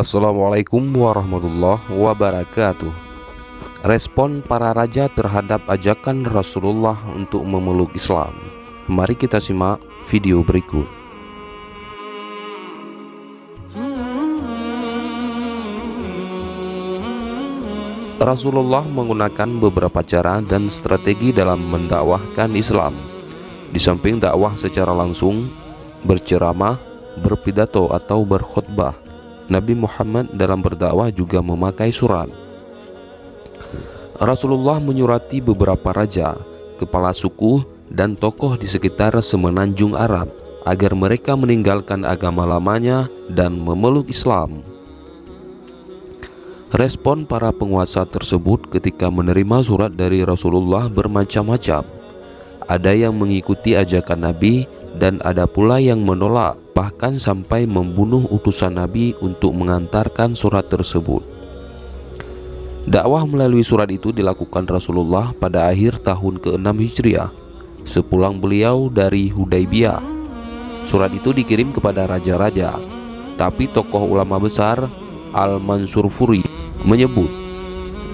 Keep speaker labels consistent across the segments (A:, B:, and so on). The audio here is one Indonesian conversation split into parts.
A: Assalamualaikum warahmatullahi wabarakatuh. Respon para raja terhadap ajakan Rasulullah untuk memeluk Islam. Mari kita simak video berikut. Rasulullah menggunakan beberapa cara dan strategi dalam mendakwahkan Islam. Di samping dakwah secara langsung, berceramah, berpidato atau berkhutbah, Nabi Muhammad dalam berdakwah juga memakai surat. Rasulullah menyurati beberapa raja, kepala suku, dan tokoh di sekitar semenanjung Arab agar mereka meninggalkan agama lamanya dan memeluk Islam. Respon para penguasa tersebut ketika menerima surat dari Rasulullah bermacam-macam. Ada yang mengikuti ajakan Nabi dan ada pula yang menolak, bahkan sampai membunuh utusan Nabi untuk mengantarkan surat tersebut. Dakwah melalui surat itu dilakukan Rasulullah pada akhir tahun ke-6 Hijriah, sepulang beliau dari Hudaybiyah. Surat itu dikirim kepada raja-raja, tapi tokoh ulama besar Al-Mansur Furi menyebut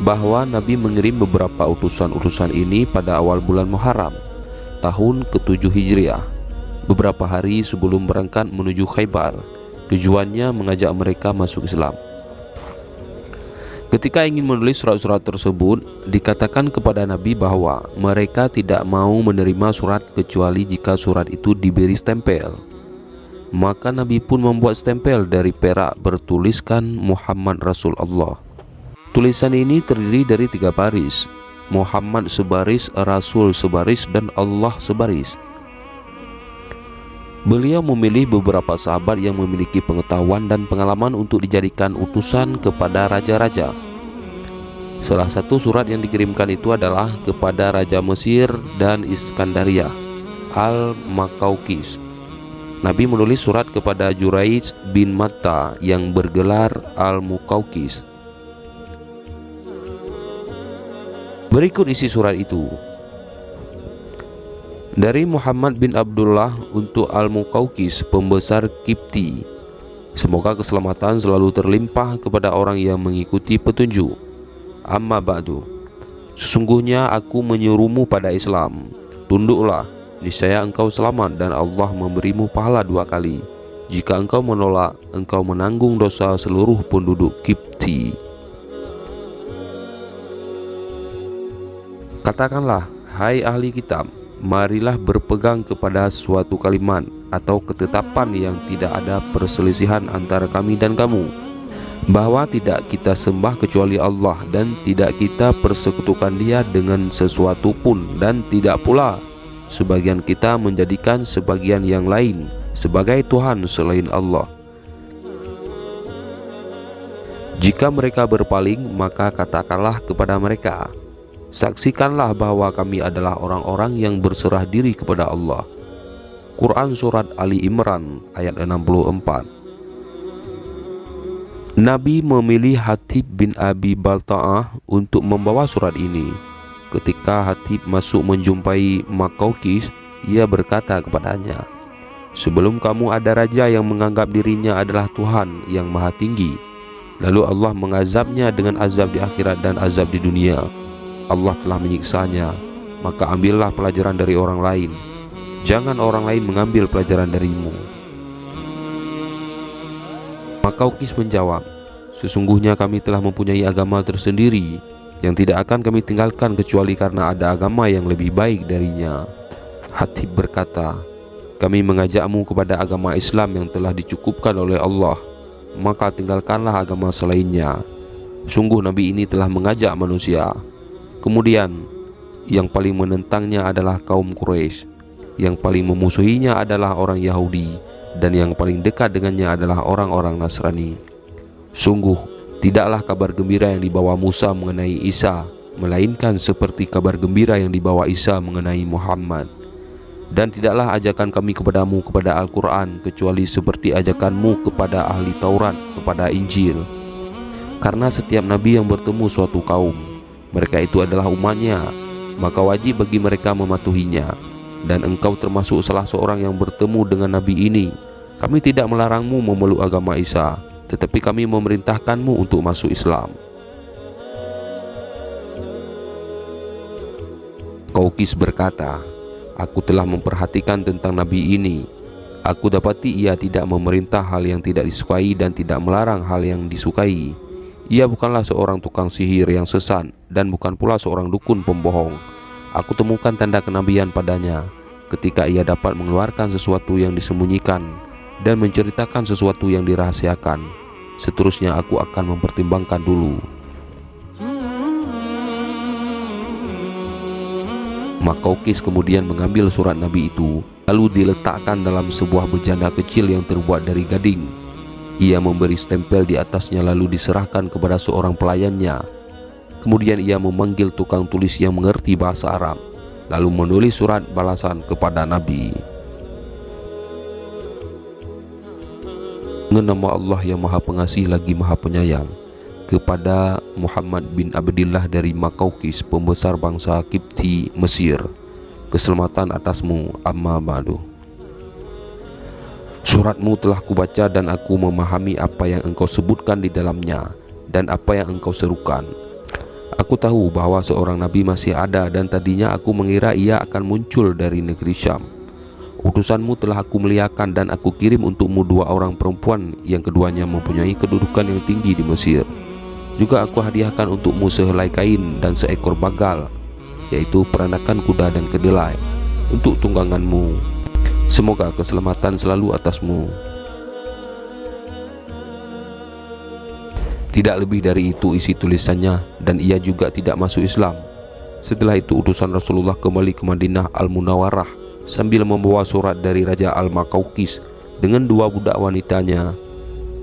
A: bahwa Nabi mengirim beberapa utusan-utusan ini pada awal bulan Muharram tahun ke-7 Hijriah, beberapa hari sebelum berangkat menuju Khaybar. Tujuannya mengajak mereka masuk Islam. Ketika ingin menulis surat-surat tersebut, dikatakan kepada Nabi bahwa mereka tidak mau menerima surat kecuali jika surat itu diberi stempel. Maka Nabi pun membuat stempel dari perak bertuliskan Muhammad Rasul Allah. Tulisan ini terdiri dari 3 baris: Muhammad sebaris, Rasul sebaris, dan Allah sebaris. Beliau memilih beberapa sahabat yang memiliki pengetahuan dan pengalaman untuk dijadikan utusan kepada raja-raja. Salah satu surat yang dikirimkan itu adalah kepada Raja Mesir dan Iskandaria, Al-Makaukis. Nabi menulis surat kepada Juraij bin Matta yang bergelar Al-Mukaukis. Berikut isi surat itu. Dari Muhammad bin Abdullah untuk Al-Mukaukis, pembesar Kipti. Semoga keselamatan selalu terlimpah kepada orang yang mengikuti petunjuk. Amma ba'du. Sesungguhnya aku menyuruhmu pada Islam. Tunduklah, niscaya engkau selamat dan Allah memberimu pahala 2 kali. Jika engkau menolak, engkau menanggung dosa seluruh penduduk Kipti. Katakanlah, hai ahli kitab, marilah berpegang kepada suatu kalimat atau ketetapan yang tidak ada perselisihan antara kami dan kamu, bahwa tidak kita sembah kecuali Allah dan tidak kita persekutukan Dia dengan sesuatu pun, dan tidak pula sebagian kita menjadikan sebagian yang lain sebagai Tuhan selain Allah. Jika mereka berpaling, maka katakanlah kepada mereka, saksikanlah bahwa kami adalah orang-orang yang berserah diri kepada Allah. Quran Surat Ali Imran ayat 64. Nabi memilih Hatib bin Abi Balta'ah untuk membawa surat ini. Ketika Hatib masuk menjumpai Makaukis, ia berkata kepadanya, sebelum kamu ada raja yang menganggap dirinya adalah Tuhan yang maha tinggi, lalu Allah mengazabnya dengan azab di akhirat dan azab di dunia. Allah telah menyiksanya, maka ambillah pelajaran dari orang lain. Jangan orang lain mengambil pelajaran darimu. Makaukis menjawab, sesungguhnya kami telah mempunyai agama tersendiri yang tidak akan kami tinggalkan kecuali karena ada agama yang lebih baik darinya. Hatib berkata, kami mengajakmu kepada agama Islam yang telah dicukupkan oleh Allah, maka tinggalkanlah agama selainnya. Sungguh Nabi ini telah mengajak manusia. Kemudian yang paling menentangnya adalah kaum Quraisy, yang paling memusuhinya adalah orang Yahudi, dan yang paling dekat dengannya adalah orang-orang Nasrani. Sungguh tidaklah kabar gembira yang dibawa Musa mengenai Isa melainkan seperti kabar gembira yang dibawa Isa mengenai Muhammad. Dan tidaklah ajakan kami kepadamu kepada Al-Quran kecuali seperti ajakanmu kepada ahli Taurat kepada Injil. Karena setiap nabi yang bertemu suatu kaum, mereka itu adalah umatnya, maka wajib bagi mereka mematuhinya. Dan engkau termasuk salah seorang yang bertemu dengan nabi ini. Kami tidak melarangmu memeluk agama Isa, tetapi kami memerintahkanmu untuk masuk Islam." Qaukis berkata, "Aku telah memperhatikan tentang Nabi ini. Aku dapati ia tidak memerintah hal yang tidak disukai dan tidak melarang hal yang disukai. Ia bukanlah seorang tukang sihir yang sesat dan bukan pula seorang dukun pembohong. Aku temukan tanda kenabian padanya ketika ia dapat mengeluarkan sesuatu yang disembunyikan dan menceritakan sesuatu yang dirahasiakan. Seterusnya aku akan mempertimbangkan dulu." Maka Qaukis kemudian mengambil surat Nabi itu, lalu diletakkan dalam sebuah bejana kecil yang terbuat dari gading. Ia memberi stempel di atasnya lalu diserahkan kepada seorang pelayannya. Kemudian ia memanggil tukang tulis yang mengerti bahasa Arab, lalu menulis surat balasan kepada Nabi. Dengan nama Allah yang Maha Pengasih lagi Maha Penyayang, kepada Muhammad bin Abdillah dari Qaukis, pembesar bangsa Qibti Mesir, keselamatan atasmu, amma ba'du. Suratmu telah kubaca dan aku memahami apa yang engkau sebutkan di dalamnya dan apa yang engkau serukan. Aku tahu bahwa seorang nabi masih ada dan tadinya aku mengira ia akan muncul dari negeri Syam. Utusanmu telah aku muliakan dan aku kirim untukmu 2 orang perempuan yang keduanya mempunyai kedudukan yang tinggi di Mesir. Juga aku hadiahkan untukmu sehelai kain dan seekor bagal, yaitu peranakan kuda dan kedelai, untuk tungganganmu. Semoga keselamatan selalu atasmu. Tidak lebih dari itu isi tulisannya, dan ia juga tidak masuk Islam. Setelah itu utusan Rasulullah kembali ke Madinah Al-Munawwarah sambil membawa surat dari Raja Al-Qaukis dengan 2 budak wanitanya,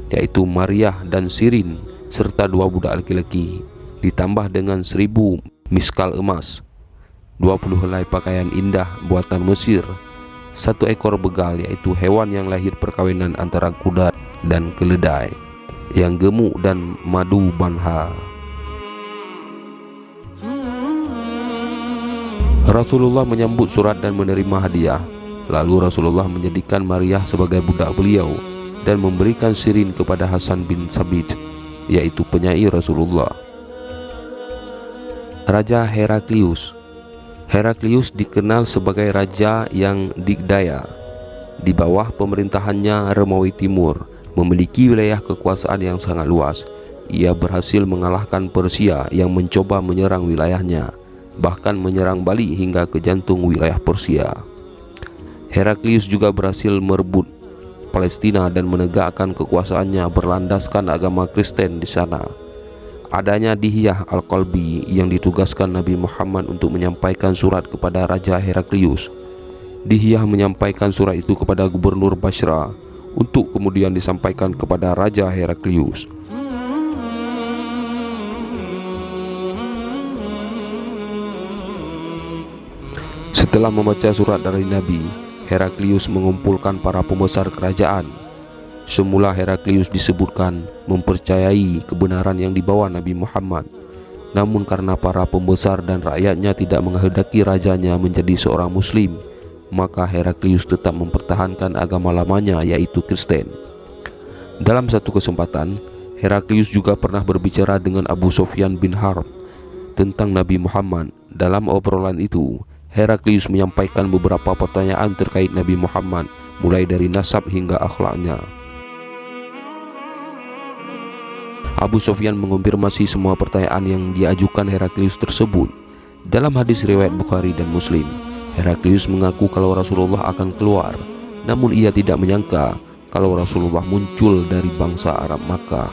A: yaitu Maryah dan Sirin, serta 2 budak laki-laki, ditambah dengan 1000 miskal emas, 20 helai pakaian indah buatan Mesir, 1 ekor begal, yaitu hewan yang lahir perkawinan antara kuda dan keledai, yang gemuk dan madu banha. Rasulullah menyambut surat dan menerima hadiah. Lalu Rasulullah menjadikan Maryah sebagai budak beliau dan memberikan Sirin kepada Hasan bin Sabit, yaitu penyair Rasulullah. Raja Heraklius. Heraklius dikenal sebagai raja yang dikdaya. Di bawah pemerintahannya Romawi Timur memiliki wilayah kekuasaan yang sangat luas. Ia berhasil mengalahkan Persia yang mencoba menyerang wilayahnya, bahkan menyerang balik hingga ke jantung wilayah Persia. Heraklius juga berhasil merebut Palestina dan menegakkan kekuasaannya berlandaskan agama Kristen di sana. Adanya Dihyah Al-Qalbi yang ditugaskan Nabi Muhammad untuk menyampaikan surat kepada Raja Heraklius. Dihyah menyampaikan surat itu kepada Gubernur Basra untuk kemudian disampaikan kepada Raja Heraklius. Setelah membaca surat dari Nabi, Heraklius mengumpulkan para pembesar kerajaan. Semula Heraklius disebutkan mempercayai kebenaran yang dibawa Nabi Muhammad. Namun karena para pembesar dan rakyatnya tidak menghendaki rajanya menjadi seorang muslim, maka Heraklius tetap mempertahankan agama lamanya, yaitu Kristen. Dalam satu kesempatan, Heraklius juga pernah berbicara dengan Abu Sufyan bin Harb tentang Nabi Muhammad. Dalam obrolan itu, Heraklius menyampaikan beberapa pertanyaan terkait Nabi Muhammad, mulai dari nasab hingga akhlaknya. Abu Sufyan mengonfirmasi semua pertanyaan yang diajukan Heraklius tersebut. Dalam hadis riwayat Bukhari dan Muslim, Heraklius mengaku kalau Rasulullah akan keluar, namun ia tidak menyangka kalau Rasulullah muncul dari bangsa Arab Makkah.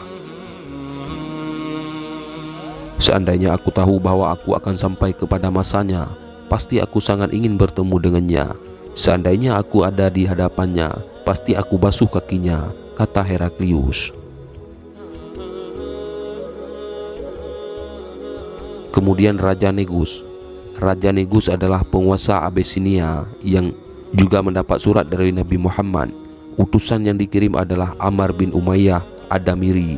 A: Seandainya aku tahu bahwa aku akan sampai kepada masanya, pasti aku sangat ingin bertemu dengannya. Seandainya aku ada di hadapannya, pasti aku basuh kakinya, kata Heraklius. Kemudian Raja Negus. Raja Negus adalah penguasa Abyssinia yang juga mendapat surat dari Nabi Muhammad. Utusan yang dikirim adalah Ammar bin Umayyah Ad-Damiri.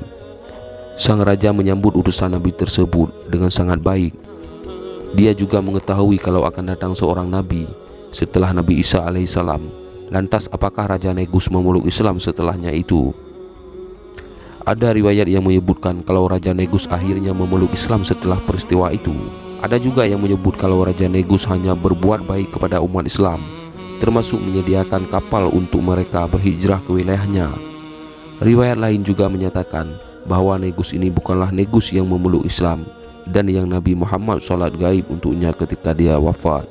A: Sang raja menyambut utusan Nabi tersebut dengan sangat baik. Dia juga mengetahui kalau akan datang seorang Nabi setelah Nabi Isa alaihissalam. Lantas apakah Raja Negus memeluk Islam setelahnya itu? Ada riwayat yang menyebutkan kalau Raja Negus akhirnya memeluk Islam setelah peristiwa itu. Ada juga yang menyebut kalau Raja Negus hanya berbuat baik kepada umat Islam, termasuk menyediakan kapal untuk mereka berhijrah ke wilayahnya. Riwayat lain juga menyatakan bahwa Negus ini bukanlah Negus yang memeluk Islam dan yang Nabi Muhammad sholat gaib untuknya ketika dia wafat.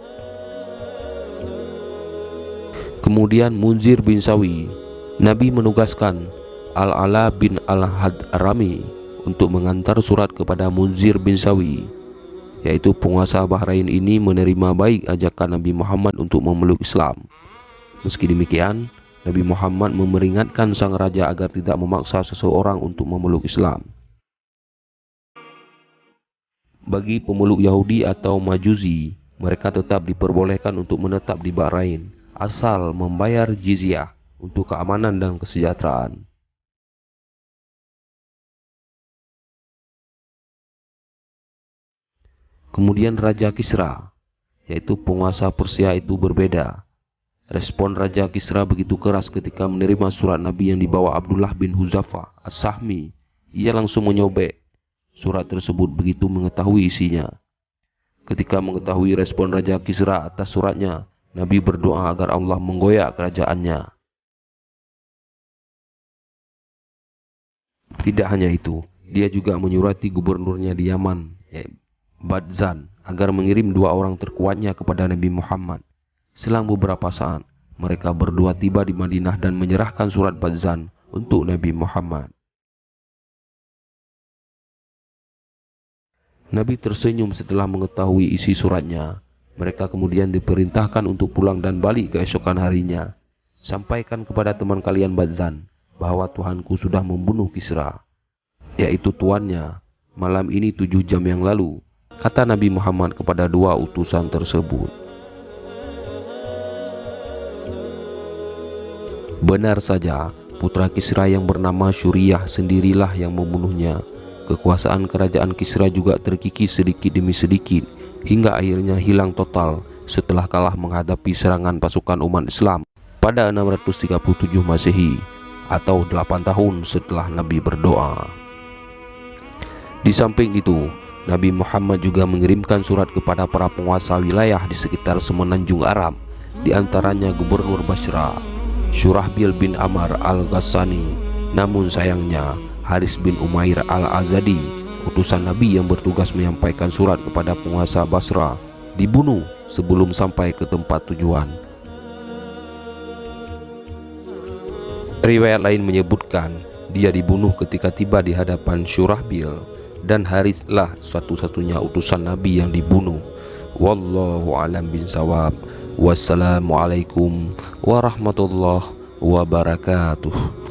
A: Kemudian Munzir bin Sawi, Nabi menugaskan Al-Ala bin Al-Hadrami untuk mengantar surat kepada Munzir bin Sawi, yaitu penguasa Bahrain ini menerima baik ajakan Nabi Muhammad untuk memeluk Islam. Meski demikian, Nabi Muhammad memperingatkan sang raja agar tidak memaksa seseorang untuk memeluk Islam. Bagi pemeluk Yahudi atau Majusi, mereka tetap diperbolehkan untuk menetap di Bahrain, asal membayar jizyah untuk keamanan dan kesejahteraan. Kemudian Raja Kisra, yaitu penguasa Persia itu berbeda. Respon Raja Kisra begitu keras ketika menerima surat Nabi yang dibawa Abdullah bin Huzafa As-Sahmi. Ia langsung menyobek surat tersebut begitu mengetahui isinya. Ketika mengetahui respon Raja Kisra atas suratnya, Nabi berdoa agar Allah menggoyak kerajaannya. Tidak hanya itu, dia juga menyurati gubernurnya di Yaman, Badzan, agar mengirim 2 orang terkuatnya kepada Nabi Muhammad. Selang beberapa saat, mereka berdua tiba di Madinah dan menyerahkan surat Badzan untuk Nabi Muhammad. Nabi tersenyum setelah mengetahui isi suratnya. Mereka kemudian diperintahkan untuk pulang dan balik keesokan harinya. Sampaikan kepada teman kalian Badzan bahwa Tuhanku sudah membunuh Kisra, yaitu tuannya, malam ini 7 jam yang lalu, kata Nabi Muhammad kepada 2 utusan tersebut. Benar saja, putra Kisra yang bernama Syuriyah sendirilah yang membunuhnya. Kekuasaan kerajaan Kisra juga terkikis sedikit demi sedikit hingga akhirnya hilang total setelah kalah menghadapi serangan pasukan umat Islam pada 637 Masehi atau 8 tahun setelah Nabi berdoa. Di samping itu, Nabi Muhammad juga mengirimkan surat kepada para penguasa wilayah di sekitar semenanjung Arab, di antaranya Gubernur Basra, Syurahbil bin Amr al-Ghassani. Namun sayangnya, Haris bin Umair al-Azadi, utusan Nabi yang bertugas menyampaikan surat kepada penguasa Basra, dibunuh sebelum sampai ke tempat tujuan. Riwayat lain menyebutkan dia dibunuh ketika tiba di hadapan Syurahbil, dan Harislah satu-satunya utusan Nabi yang dibunuh. Wallahu a'lam bishawab. Wassalamualaikum warahmatullahi wabarakatuh.